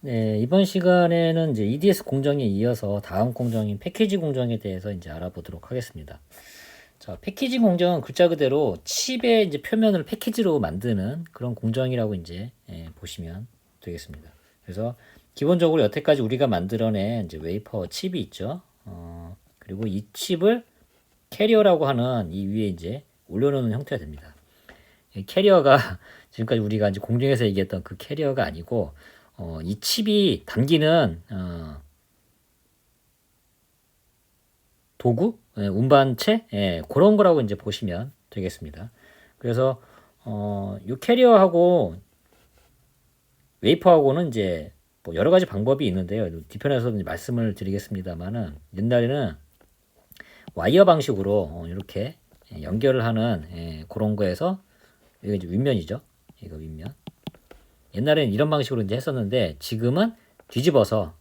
네, 이번 시간에는 이제 EDS 공정에 이어서 다음 공정인 패키지 공정에 대해서 이제 알아보도록 하겠습니다. 자, 패키지 공정은 글자 그대로 칩의 이제 표면을 패키지로 만드는 그런 공정이라고 이제 보시면 되겠습니다. 그래서 기본적으로 여태까지 우리가 만들어낸 이제 웨이퍼 칩이 있죠. 그리고 이 칩을 캐리어라고 하는 이 위에 이제 올려놓는 형태가 됩니다. 이 캐리어가 지금까지 우리가 이제 공중에서 얘기했던 그 캐리어가 아니고 이 칩이 담기는 도구, 운반체, 그런 거라고 이제 보시면 되겠습니다. 그래서 이 캐리어하고 웨이퍼하고는 이제 뭐 여러 가지 방법이 있는데요. 뒤편에서도 말씀을 드리겠습니다만은 옛날에는 와이어 방식으로 이렇게 연결을 하는 그런 거에서 이거 이제 윗면이죠. 이거 윗면. 옛날에는 이런 방식으로 이제 했었는데 지금은 뒤집어서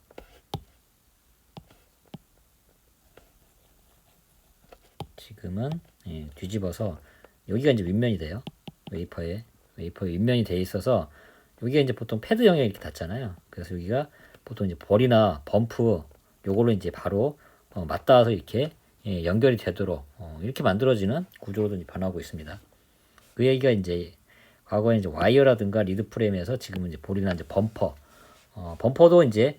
뒤집어서 여기가 이제 윗면이 돼요. 웨이퍼의 윗면이 돼 있어서 여기가 이제 보통 패드 영역이 이렇게 닿잖아요. 그래서 여기가 보통 이제 벌이나 범프 요걸로 이제 바로 맞닿아서 이렇게 연결이 되도록 이렇게 만들어지는 구조로 이제 변하고 있습니다. 그 얘기가 이제 과거에 이제 와이어라든가 리드 프레임에서 지금은 이제 볼이나 이제 범퍼, 범퍼도 이제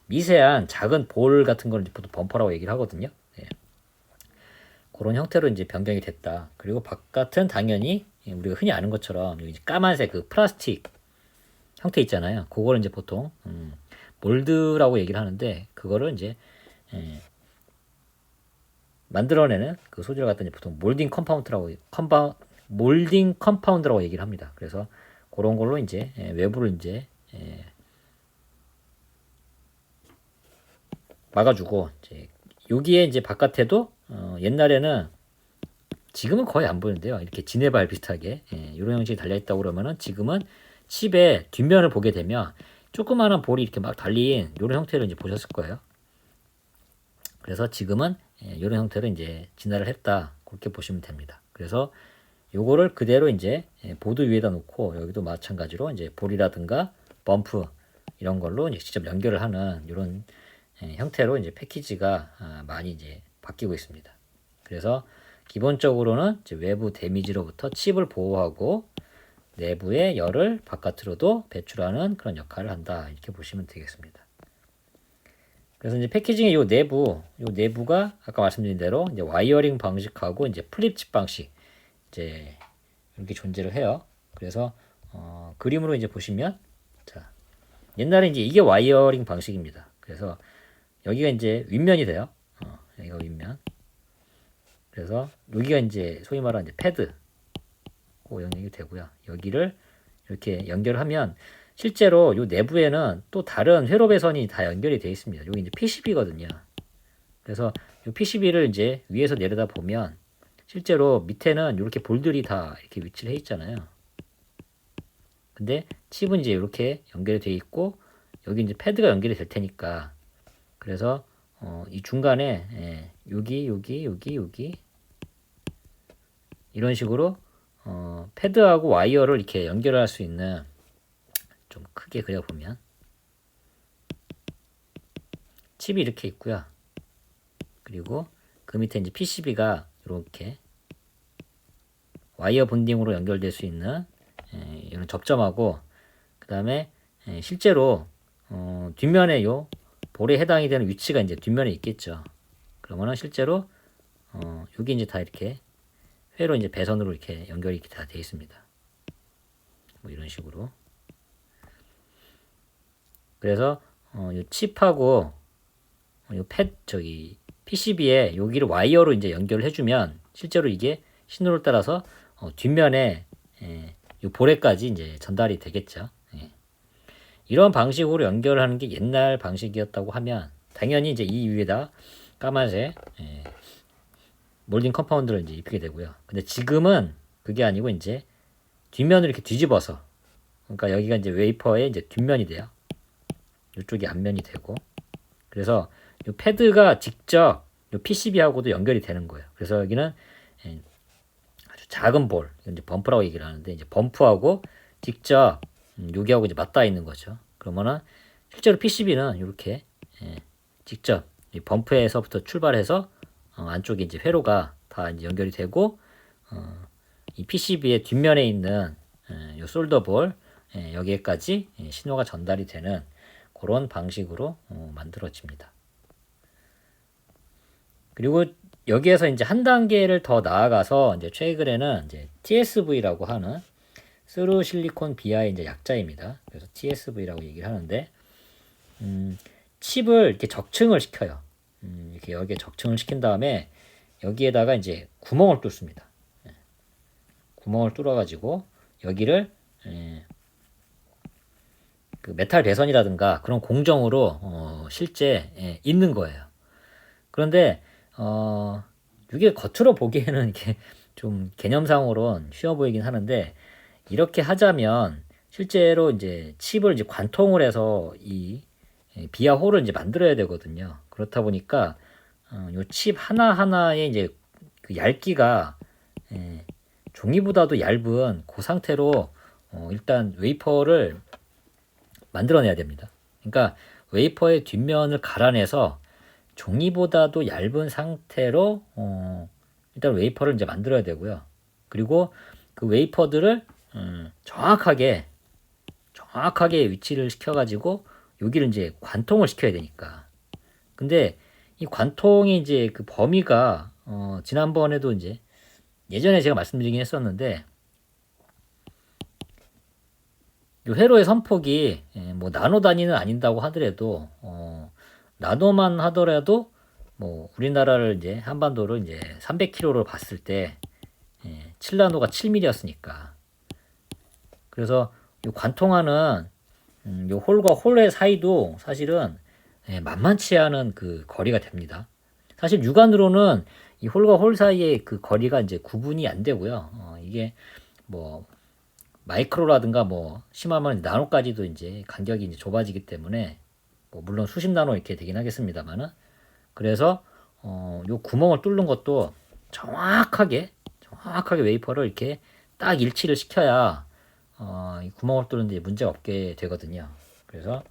미세한 작은 볼 같은 걸 이제 보통 범퍼라고 얘기를 하거든요. 그런 형태로 이제 변경이 됐다. 그리고 바깥은 당연히 우리가 흔히 아는 것처럼 여기 이제 까만색 그 플라스틱 형태 있잖아요. 그거를 이제 보통 몰드라고 얘기를 하는데 그거를 이제 만들어내는 그 소재를 갖다 이제 보통 몰딩 컴파운드라고 얘기를 합니다. 그래서 그런 걸로 이제 외부를 이제 막아주고 이제 여기에 이제 바깥에도 옛날에는 지금은 거의 안 보이는데요. 이렇게 지네발 비슷하게 이런 형식이 달려있다고 그러면은 지금은 칩의 뒷면을 보게 되면 조그마한 볼이 이렇게 막 달린 이런 형태를 이제 보셨을 거예요. 그래서 지금은 이런 형태로 이제 진화를 했다. 그렇게 보시면 됩니다. 그래서 요거를 그대로 이제 보드 위에다 놓고 여기도 마찬가지로 이제 볼이라든가 범프 이런 걸로 이제 직접 연결을 하는 이런 형태로 이제 패키지가 많이 이제 바뀌고 있습니다. 그래서 기본적으로는 이제 외부 데미지로부터 칩을 보호하고 내부의 열을 바깥으로도 배출하는 그런 역할을 한다. 이렇게 보시면 되겠습니다. 그래서 이제 패키징의 요 내부가 아까 말씀드린 대로 이제 와이어링 방식하고 이제 플립칩 방식 이제 이렇게 존재를 해요. 그래서 그림으로 이제 보시면 자 옛날에 이제 이게 와이어링 방식입니다. 그래서 여기가 이제 윗면이 돼요. 여기가 윗면. 그래서 여기가 이제 소위 말하는 이제 패드 그 영역이 되고요. 여기를 이렇게 연결하면 실제로 이 내부에는 또 다른 회로 배선이 다 연결이 되어 있습니다. 여기 이제 PCB거든요. 그래서 이 PCB를 이제 위에서 내려다 보면 실제로 밑에는 이렇게 볼들이 다 이렇게 위치를 해 있잖아요. 근데 칩은 이제 이렇게 연결이 되어 있고 여기 이제 패드가 연결이 될 테니까 그래서 이 중간에 여기 이런 식으로 패드하고 와이어를 이렇게 연결할 수 있는 좀 크게 그려보면 칩이 이렇게 있고요. 그리고 그 밑에 이제 PCB가 이렇게 와이어 본딩으로 연결될 수 있는 이런 접점하고 그 다음에 실제로 뒷면에 요 볼에 해당이 되는 위치가 이제 뒷면에 있겠죠. 그러면은 실제로 여기 이제 다 이렇게 회로 이제 배선으로 이렇게 연결이 이렇게 다 되어 있습니다. 뭐 이런 식으로. 그래서 이 칩하고 이 PCB에 여기를 와이어로 이제 연결을 해주면 실제로 이게 신호를 따라서 뒷면에 이 볼에까지 이제 전달이 되겠죠. 이런 방식으로 연결하는 게 옛날 방식이었다고 하면 당연히 이제 이 위에다 까만색 몰딩 컴파운드를 이제 입히게 되고요. 근데 지금은 그게 아니고 이제 뒷면을 이렇게 뒤집어서 그러니까 여기가 이제 웨이퍼의 이제 뒷면이 돼요. 이쪽이 앞면이 되고 그래서 이 패드가 직접 이 PCB하고도 연결이 되는 거예요. 그래서 여기는 아주 작은 볼, 이제 범프라고 얘기를 하는데 이제 범프하고 직접 여기하고 이제 맞닿아 있는 거죠. 그러면은 실제로 PCB는 이렇게 직접 이 범프에서부터 출발해서 안쪽에 이제 회로가 다 이제 연결이 되고 이 PCB의 뒷면에 있는 이 솔더볼 여기에까지 신호가 전달이 되는 그런 방식으로 만들어집니다. 그리고 여기에서 이제 한 단계를 더 나아가서 이제 최근에는 이제 TSV라고 하는 스루 실리콘 비아의 이제 약자입니다. 그래서 TSV라고 얘기를 하는데 칩을 이렇게 적층을 시켜요. 이렇게 여기에 적층을 시킨 다음에 여기에다가 이제 구멍을 뚫습니다. 구멍을 뚫어가지고 여기를 그 메탈 배선이라든가 그런 공정으로 실제 있는 거예요. 그런데 이게 겉으로 보기에는 이게 좀 개념상으로는 쉬워 보이긴 하는데 이렇게 하자면 실제로 이제 칩을 이제 관통을 해서 이 비하 홀을 이제 만들어야 되거든요. 그렇다 보니까 요 칩 하나 하나에 이제 그 얇기가 종이보다도 얇은 그 상태로 일단 웨이퍼를 만들어내야 됩니다. 그러니까 웨이퍼의 뒷면을 갈아내서 종이보다도 얇은 상태로 일단 웨이퍼를 이제 만들어야 되고요. 그리고 그 웨이퍼들을 정확하게 위치를 시켜가지고 여기를 이제 관통을 시켜야 되니까. 근데 이 관통이 이제 그 범위가 지난번에도 이제 예전에 제가 말씀드리긴 했었는데 이 회로의 선폭이 뭐 나노 단위는 아닌다고 하더라도 나노만 하더라도 뭐 우리나라를 이제 한반도를 이제 300km를 봤을 때 7나노가 7mm였으니까 그래서 이 관통하는 이 홀과 홀의 사이도 사실은 만만치 않은 그 거리가 됩니다. 사실 육안으로는 이 홀과 홀 사이의 그 거리가 이제 구분이 안 되고요. 이게 뭐 마이크로라든가 뭐 심하면 나노까지도 이제 간격이 이제 좁아지기 때문에 뭐 물론 수십 나노 이렇게 되긴 하겠습니다만은 그래서 요 구멍을 뚫는 것도 정확하게 웨이퍼를 이렇게 딱 일치를 시켜야 이 구멍을 뚫는데 문제가 없게 되거든요. 그래서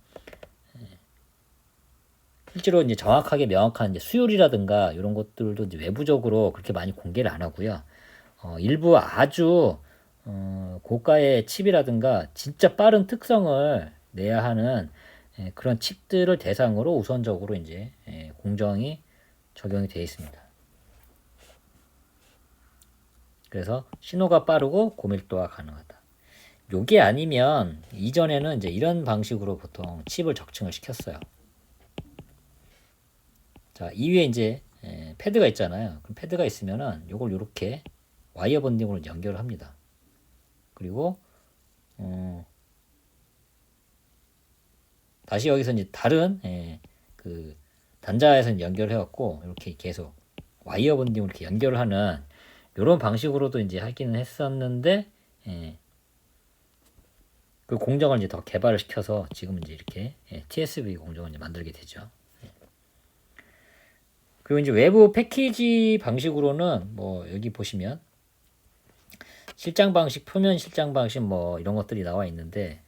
실제로 이제 정확하게 명확한 이제 수율이라든가 이런 것들도 이제 외부적으로 그렇게 많이 공개를 안 하고요. 일부 아주 고가의 칩이라든가 진짜 빠른 특성을 내야 하는 그런 칩들을 대상으로 우선적으로 이제 공정이 적용이 되어 있습니다. 그래서 신호가 빠르고 고밀도가 가능하다. 요게 아니면 이전에는 이제 이런 방식으로 보통 칩을 적층을 시켰어요. 자, 이 위에 이제 패드가 있잖아요. 그럼 패드가 있으면은 요걸 이렇게 와이어 본딩으로 연결을 합니다. 그리고 다시 여기서 이제 다른 그 단자에서 연결을 해갖고 이렇게 계속 와이어 본딩으로 이렇게 연결을 하는 이런 방식으로도 이제 하기는 했었는데 그 공정을 이제 더 개발을 시켜서 지금 이제 이렇게 TSV 공정을 이제 만들게 되죠. 그리고 이제 외부 패키지 방식으로는 뭐 여기 보시면 실장 방식, 표면 실장 방식 뭐 이런 것들이 나와 있는데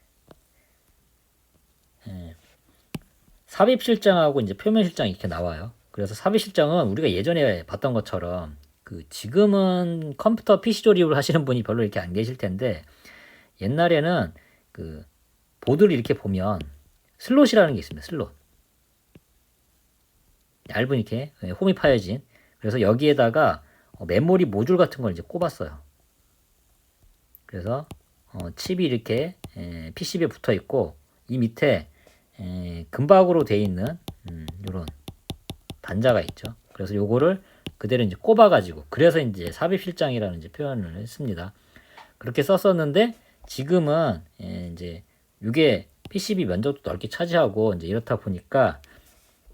삽입 실장하고 이제 표면 실장 이렇게 나와요. 그래서 삽입 실장은 우리가 예전에 봤던 것처럼 그 지금은 컴퓨터 PC 조립을 하시는 분이 별로 이렇게 안 계실 텐데 옛날에는 그 보드를 이렇게 보면 슬롯이라는 게 있습니다. 슬롯. 얇은 이렇게 홈이 파여진. 그래서 여기에다가 메모리 모듈 같은 걸 이제 꼽았어요. 그래서 칩이 이렇게 PCB에 붙어 있고 이 밑에 금박으로 되어 있는 이런 단자가 있죠. 그래서 요거를 그대로 이제 꼽아가지고 그래서 이제 삽입 실장이라는 이제 표현을 했습니다. 그렇게 썼었는데 지금은 이제 이게 PCB 면적도 넓게 차지하고 이제 이렇다 보니까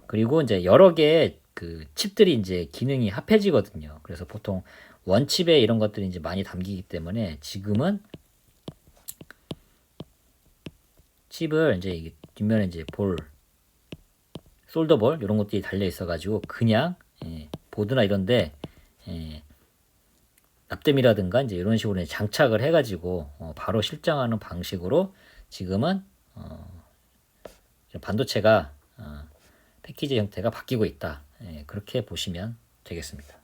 그리고 이제 여러 개의 그 칩들이 이제 기능이 합해지거든요. 그래서 보통 원칩에 이런 것들이 이제 많이 담기기 때문에 지금은 칩을 이제 뒷면에 이제 솔더볼 이런 것들이 달려 있어가지고 그냥 보드나 이런데 납땜이라든가 이제 이런 식으로 장착을 해가지고 바로 실장하는 방식으로 지금은 반도체가 패키지 형태가 바뀌고 있다. 예, 그렇게 보시면 되겠습니다.